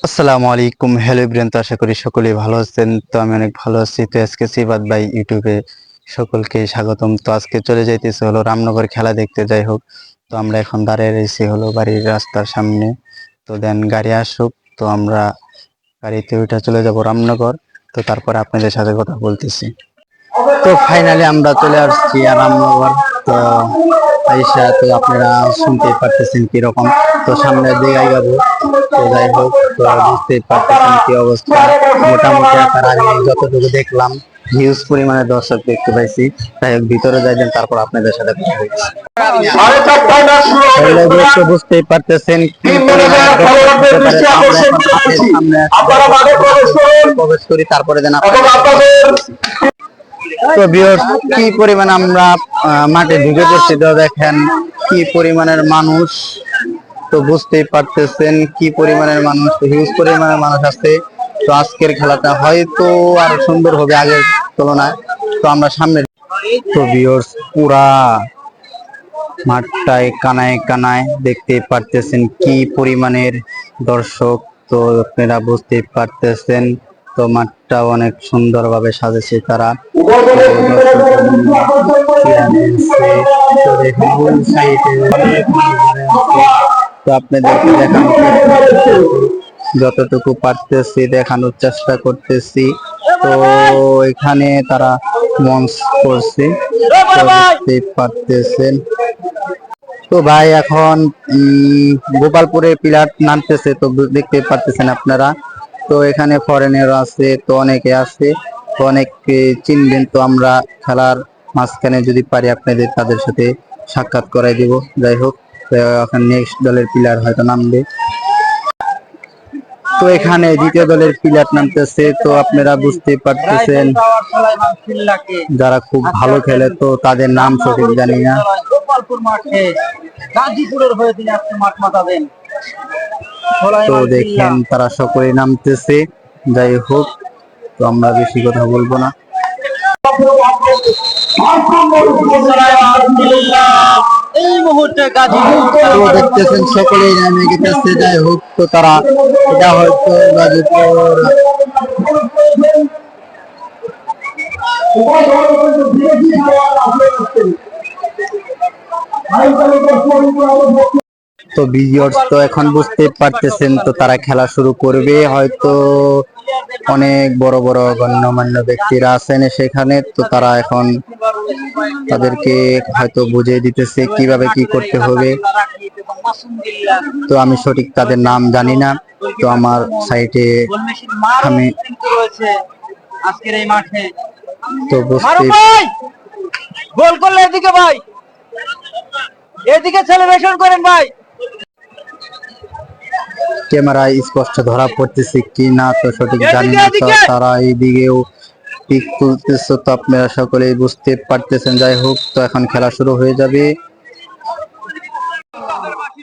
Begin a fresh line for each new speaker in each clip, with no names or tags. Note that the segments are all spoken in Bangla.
আসসালামু আলাইকুম, হ্যালো এভরিওয়ান। তো আশা করি সকলেই ভালো আছেন। তো আমি অনেক ভালো আছি। তো আজকে সিবাত ভাই ইউটিউবে সকলকে স্বাগতম। তো আজকে চলে যাইতেছে হলো রামনগর খেলা দেখতে। যাই হোক, তো আমরা এখন দাঁড়িয়ে রয়েছি হলো বাড়ির রাস্তার সামনে। তো দেন গাড়ি আসুক, তো আমরা গাড়িতে উঠে চলে যাব রামনগর। তো তারপরে আপনাদের সাথে কথা বলতেছি। তো ফাইনালি আমরা চলে আসছি রামনগর। তো আইসা তো আপনারা শুনতেই পারতেছেন কিরকম। তো সামনের দিকে যাবো। তো যাই হোক, তো বুঝতেই পারতেছেন কি অবস্থা। মোটামুটি আপনার আগে যতটুকু দেখলাম হিউজ পরিমাণে দর্শক দেখতে পাইছি। যাই হোক, ভিতরে যাইবেন, তারপর আপনাদের সাথে কথা বলছি। তাহলে দর্শক বুঝতেই পারতেছেন কি পরিমাণে দর্শক হতে পারে। তো আমরা এখন মাঠের সামনে প্রবেশ করি, তারপরে যেন আপনাদের সাথে কথা বলতেছি। তো ভিউয়ার্স, কি পরিমাণ আমরা মাঠে ঢুকে পড়ছি। তো দেখেন কি পরিমাণের মানুষ। তো বুঝতেই পারতেছেন কি পরিমাণের মানুষ, হিউজ পরিমাণের মানুষ আছে। তো আজকের খেলাটা হয়তো আরো সুন্দর হবে আগের তুলনায়। তো আমরা সামনে, তো ভিউয়ার্স পুরা মাঠটায় কানায় কানায় দেখতে পারতেছেন কি পরিমাণের দর্শক। তো আপনারা বুঝতেই পারতেছেন। তো মাঠটা অনেক সুন্দরভাবে সাজেছে তারা। তো আপনাদেরকে দেখানোর যতটুকু পারতেছি দেখানোর চেষ্টা করতেছি। তো এখানে তারা মঞ্চ করছে, দেখতে পারতেছেন। তো ভাই এখন গোপালপুরে পিলার নামতেছে, তো দেখতে পারতেছেন আপনারা। তো এখানে ফরেনেরও আছে, তো অনেকে আছে, তো অনেককে চিনবেন। তো আমরা খেলার মাঝখানে যদি পারি আপনাদের তাদের সাথে সাক্ষাৎ করাই দিব। যাই হোক, এখন নেক্সট দলের প্লেয়ার হয়তো নামবে। তো এখানে দ্বিতীয় দলের প্লেয়ার নামতেছে। তো আপনারা বুঝতে পারতেছেন যারা খুব ভালো খেলে, তো তাদের নাম সঠিক জানি না। তো দেখেন তারা সকলে নামতেছে। যাই হোক, তো আমরা বেশি কথা বলবো না।
এই মুহূর্তে
তো দেখতেছেন সকলেই নামে গেছে। যাই হোক, তো তারা এটা হয়তো গাজীপুর। তো ভিউয়ার্স, তো এখন বুঝতে পারতেছেন তো তারা খেলা শুরু করবে হয়তো। অনেক বড় বড় গণ্যমান্য ব্যক্তিরা আছেন সেখানে। তো তারা এখন তাদেরকে হয়তো বুঝিয়ে দিতেছে কিভাবে কি করতে হবে। তো আমি সঠিক তাদের নাম জানি না। তো আমার সাইটে আমি
আজকের এই মাঠে
তো বুঝতে
গোল করলে এদিকে ভাই, এদিকে সেলিব্রেশন করেন ভাই।
ক্যামেরায় স্পষ্ট ধরা পড়তেছে কি না তো সঠিক জানি না। তো তারা এইদিকেও পিক তুলতেছে, তো আপনারা সকলেই বুঝতে পারতেছেন। যাই হোক, তো এখন খেলা শুরু হয়ে যাবে।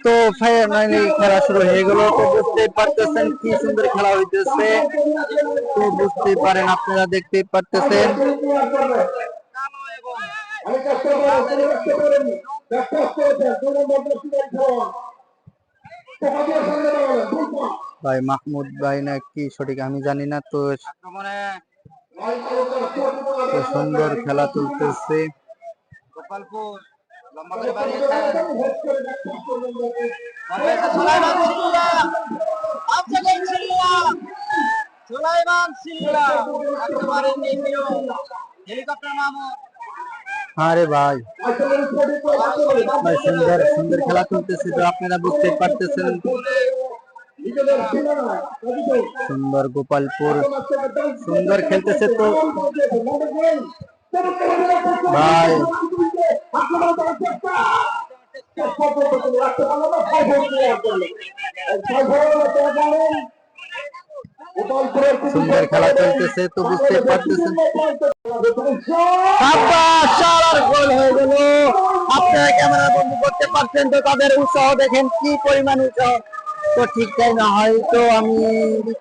তো ফাইনালি খেলা শুরু হয়ে গেল। তো বুঝতে পারতেছেন কি সুন্দর খেলা হইতেছে। তো বুঝতে পারেন, আপনারা দেখতে পারতেছেন। ভাই মাহমুদ ভাই না কি সঠিক আমি জানি না। তো সুন্দর খেলা চলতেছে।
গোপালপুর লম্বা করে বাড়িয়েছেন, সুলাইমান সিল্লা, আফজাল সিল্লা, সুলাইমান সিল্লা একেবারে নির্মীয় হেলিকপ্টার মামুদ।
আরে ভাই, ভাই সুন্দর সুন্দর খেলা চলতেছে। তো আপনারা বুঝতে পারতেছেন সুন্দর গোপালপুর সুন্দর খেলতেছে। তো ভাই সুন্দর খেলা চলতেছে। তো বুঝতে পারতেছেন গোল হয়ে গেল। আপনারা ক্যামেরা বন্ধ করতে পারছেন। তো তাদের উৎসাহ দেখেন কি পরিমাণ উৎসাহ। তো ঠিক টাইমে হয়তো আমি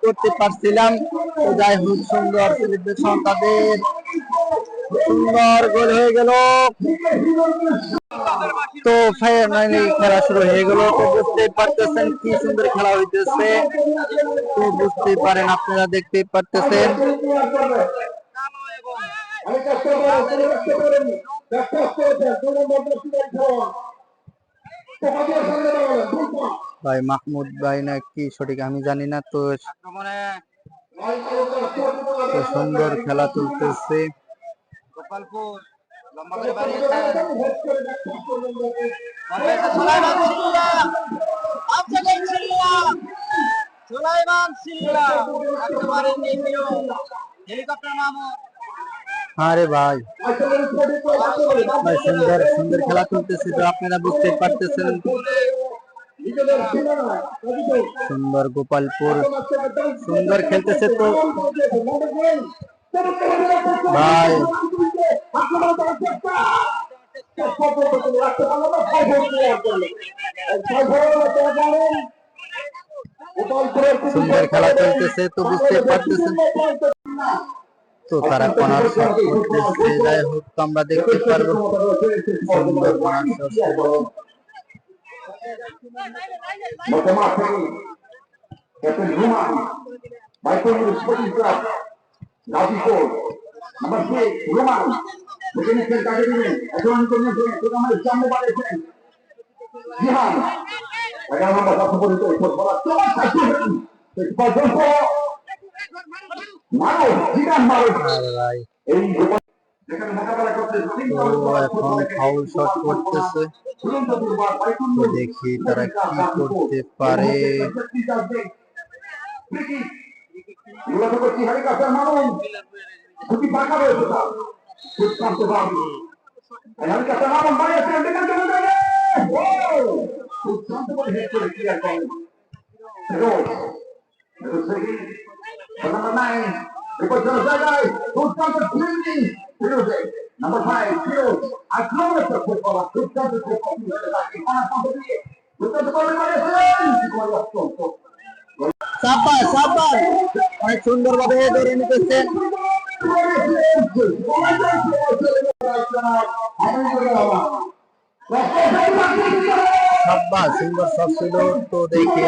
করতে পারছিলাম। তো যাই হোক, সুন্দর সেলিব্রেশন তাদের। সুন্দর গোল হয়ে গেল। তো ফাইনালি খেলা শুরু হয়ে গেল। তো বুঝতেই পারতেছেন কি সুন্দর খেলা হইতেছে। তো বুঝতেই পারেন, আপনারা দেখতেই পারতেছেন। ভাই মাহমুদ ভাই না কি সঠিক আমি জানি না। তো সুন্দর খেলা চলতেছে।
গোপালপুর লম্বা করে বাড়িয়েছেন, সুলাইমান সিল্লা, আফজাল সিল্লা, সুলাইমান সিল্লা একেবারে নির্মীয় হেলিকপ্টার মামুন।
আরে ভাই ভাই সুন্দর সুন্দর খেলা চলতেছে। তো আপনারা বুঝতে পারতেছেন সুন্দর গোপালপুর সুন্দর খেলতেছে। তো ভাই সুন্দর খেলা চলতেছে। তো বুঝতে পারতেছেন তো তারা কর্নার শট করতেছে। যাই হোক, তো আমরা দেখতে পারবো সুন্দর কর্নার শট ছিল। এখন ফাউল শট করতেছে। তো দেখি তারা কি করতে পারে।
Number 5, Field. I come with the football. Good time to take on the
সাব্বাস সাব্বাস, অনেক সুন্দর ভাবে ধরে নিতেছেন। সাব্বাস, সুন্দর সব ছিল। তো দেখি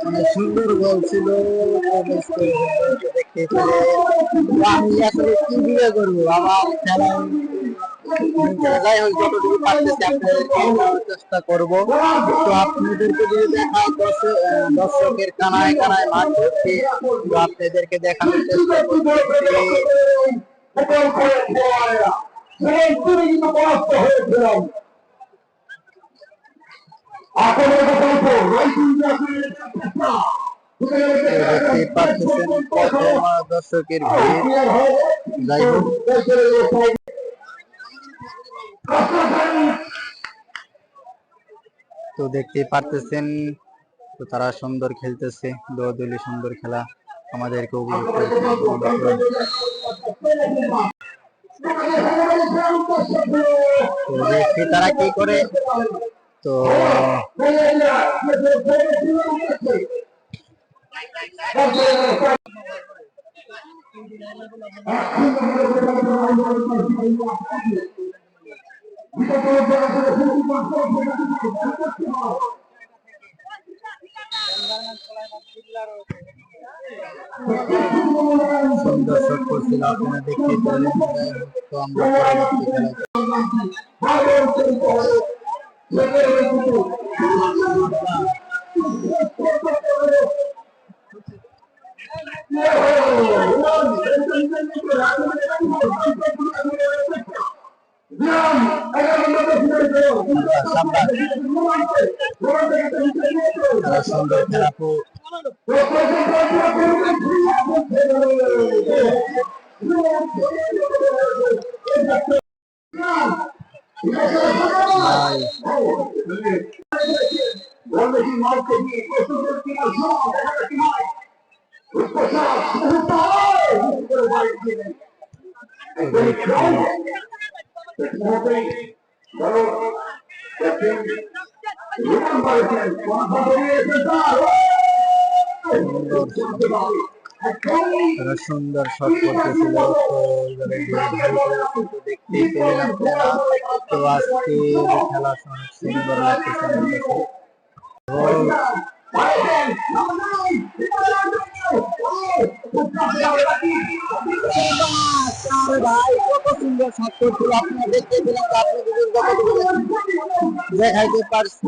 অনেক সুন্দর গোল ছিল। দেখতে পেলে আমি আসলে কি বিয়ে করবো আমার খেলা। যাই হোক, যতটুকু পারতেছি আপনাদেরকে চেষ্টা করবো। তো আপনাদেরকে যদি দেখায় দর্শকের কানায় কানায় মাঠ ভর্তি, তো আপনাদেরকে দেখানোর চেষ্টা দর্শকের ভিড়। যাই হোক, তো দেখতে পারতেছেন তো তারা সুন্দর খেলতেছে। দৌড়দৌলি সুন্দর খেলা আমাদেরকে উপভোগ করতে। তো দেখি তারা কি করে। তো সুন্দর শট করছিল, আপনারা দেখতে পেলেন। তো আমরা পরবর্তী খেলা সুন্দর খেলা। সুন্দর শট করতেছিল, তো এবারে দেখতেই পেলেন আপনারা। তো আজকে খেলা অনেক সুন্দর লাগতেছে আমার কাছে। ভাই কত সুন্দর শট করছিল, আপনারা দেখতে পেলেন, দেখাইতে পারছি।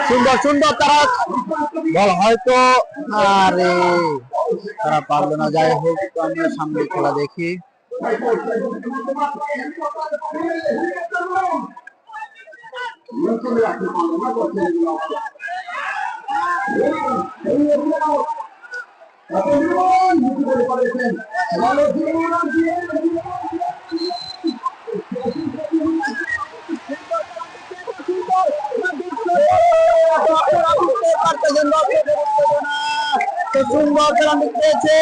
সুন্দর সুন্দর তারা বল হয়তো, আরে তারা পারলো না। যাই হোক, তো আমরা সামনে খেলা দেখি। সুন্দর খেলা পেয়েছে,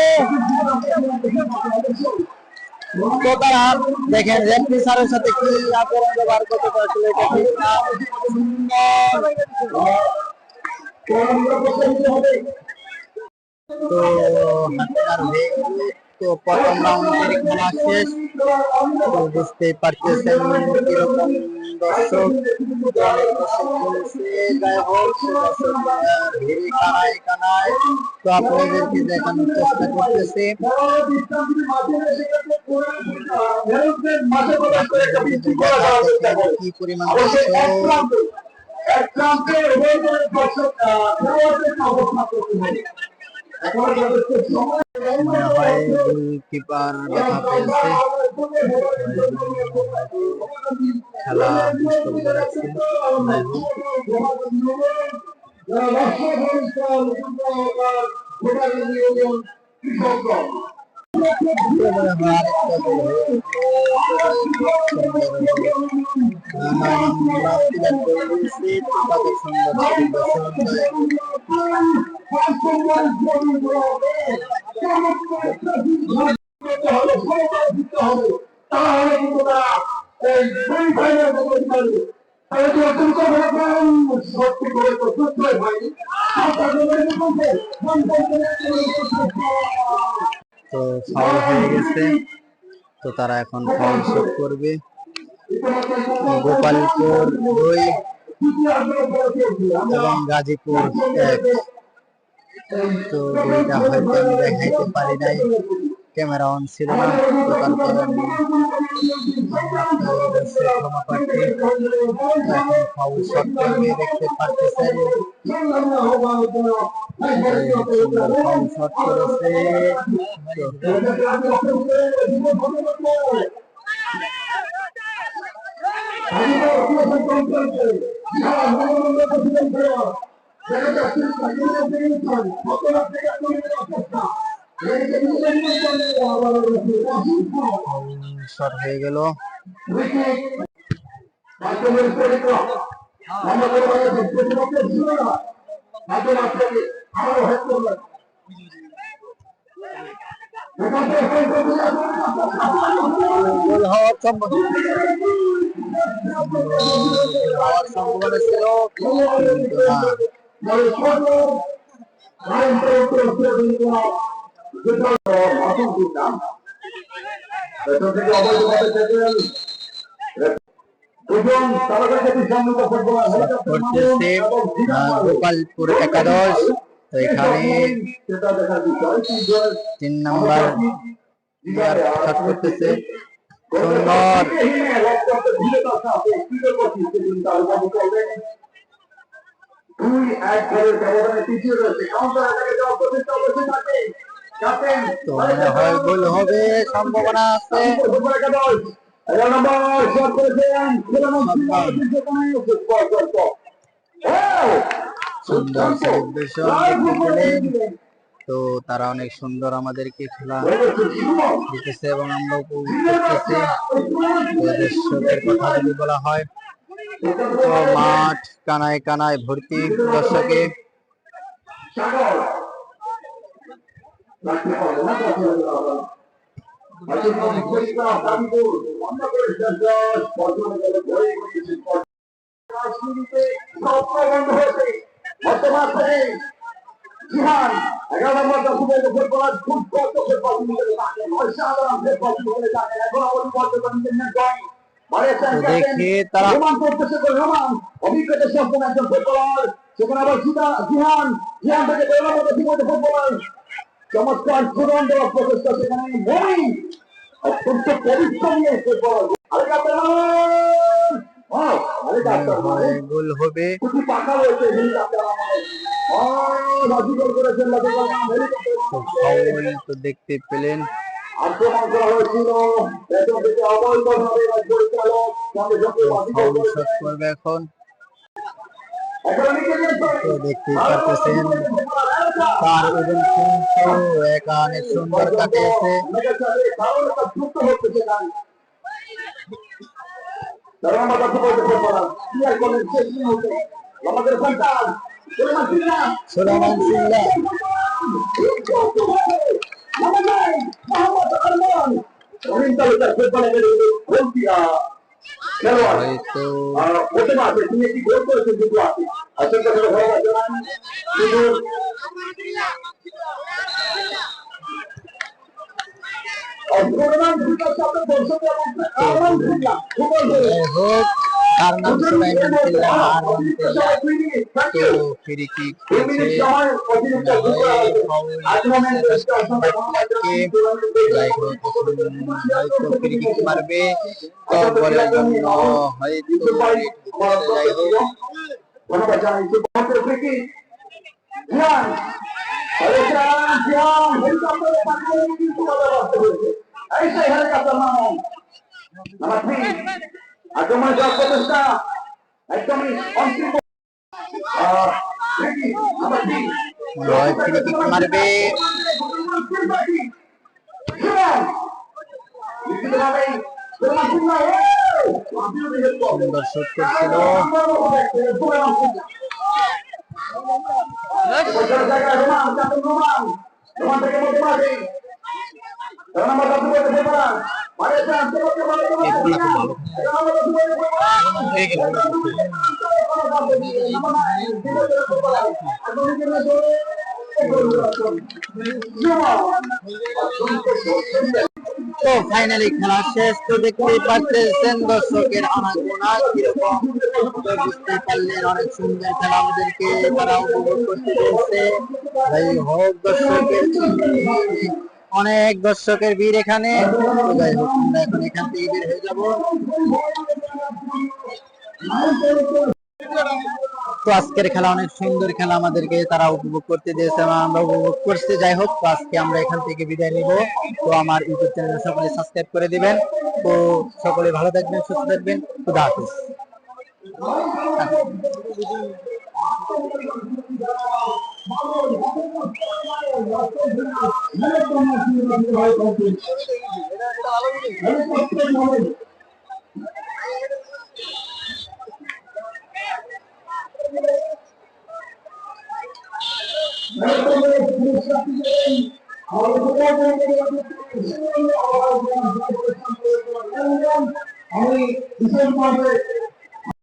তো তারা দেখেন রেফারি স্যারের সাথে কি আচরণ ব্যবহার করতে পারছিল, এটা ঠিক না। তো তো প্রথম রাউন্ডের খেলা শেষ, তো বুঝতেই পারতেছেন কিরকম দর্শক। যাই হোক, ভিড়ে কানায় কানায়, তো আপনাদেরকে দেখানোর চেষ্টা করতেছি। কি পরিমাণ মনে হয় গোলকিপার ব্যথা পেয়েছে, খেলা ডিস্টার্ব রাখছে। তো ফাউল হয়ে গেছে, তো তারা এখন ফাউল শট করবে। গোপালপুর 2 এবং গাজীপুর 1। তো বইটা হয়তো আমি দেখাইতে পারি নাই, ক্যামেরা অন ছিল না, তো তারপরে আমি আপনাদের কাছে ক্ষমা প্রার্থী। এখন ফাউল শট করবে, দেখতে পাচ্ছেন ফাউল শট করেছে। শট হয়ে গেল। গোল হওয়ার সম্ভাবনা ছিল, গোপালপুর 11। তো এখানে 3 নাম্বার শট করতেছে, সুন্দর। তো মনে হয় গোল হবে, সম্ভাবনা আছে। সুন্দর সেলিব্রেশন দেখতে পেলেন। তো তারা অনেক সুন্দর আমাদেরকে খেলা দিতেছে এবং আমরা উপভোগ করতেছি। তো দর্শকের কথা যদি বলা হয় তো মাঠ কানায় কানায় ভর্তি দর্শকে।
জিহান 11 নম্বর দর্শকের ফুটবলার খুব কত ফুটবল মিলে থাকে অসাধারণ ফুটবল মিলে থাকে এখন আমাদের বর্তমান ইন্টারনেট জয়
দেখি তারা
রোমান করতেছে রোমান অভিজ্ঞতা সম্পন্ন একজন ফুটবলার সেখানে আবার জিহান জিহান থেকে 12 নম্বর দর্শকের ফুটবলার চমৎকার চূড়ান্ত প্রচেষ্টা সেখানে মই অত্যন্ত পবিত্র নিয়ে ফুটবল আরেকটা
গোল হবে।
পাকা রয়েছে
ফাউল তো দেখতে পেলেন।
আক্রমণ করা হয়েছিল
ফাউল শট করবে এখন। তো দেখতেই পারতেছেন তার ওজন কিন্তু অনেক সুন্দর কাটিয়েছে। সুলেমান সিল্লা হয়তো হোক তার নাম সুলাইমান সিল্লা তো ফ্রি কিক হয়তো ফ্রি কিক মারবে তো বলের জন্য হয়তো যাই হোক
আক্রমণ যাওয়ার প্রচেষ্টা একদমই অন্তিম
ফ্রি কিক মারবে। সুন্দর শুট করছিল। তো ফাইনালি খেলা শেষ। তো দেখতেই পাচ্ছেন দর্শকের আনাগোনা কিরকম। তো বুঝতে পারলেন অনেক সুন্দর খেলা আমাদেরকে তারা উপভোগ করতে পেরেছে। যাই হোক দর্শকের অনেক দর্শকের ভিড় এখানে। তো যাই হোক আমরা এখন এখান থেকে বের হয়ে যাব। তো আজকের খেলা অনেক সুন্দর খেলা আমাদেরকে তারা উপভোগ করতে দিয়েছে এবং আমরা উপভোগ করছি। যাই হোক তো আজকে আমরা এখান থেকে বিদায় নিব। তো আমার ইউটিউব চ্যানেল সকলে সাবস্ক্রাইব করে দিবেন। তো সকলে ভালো থাকবেন, সুস্থ থাকবেন। খুদা হাফেজ।
আমি বিশেষ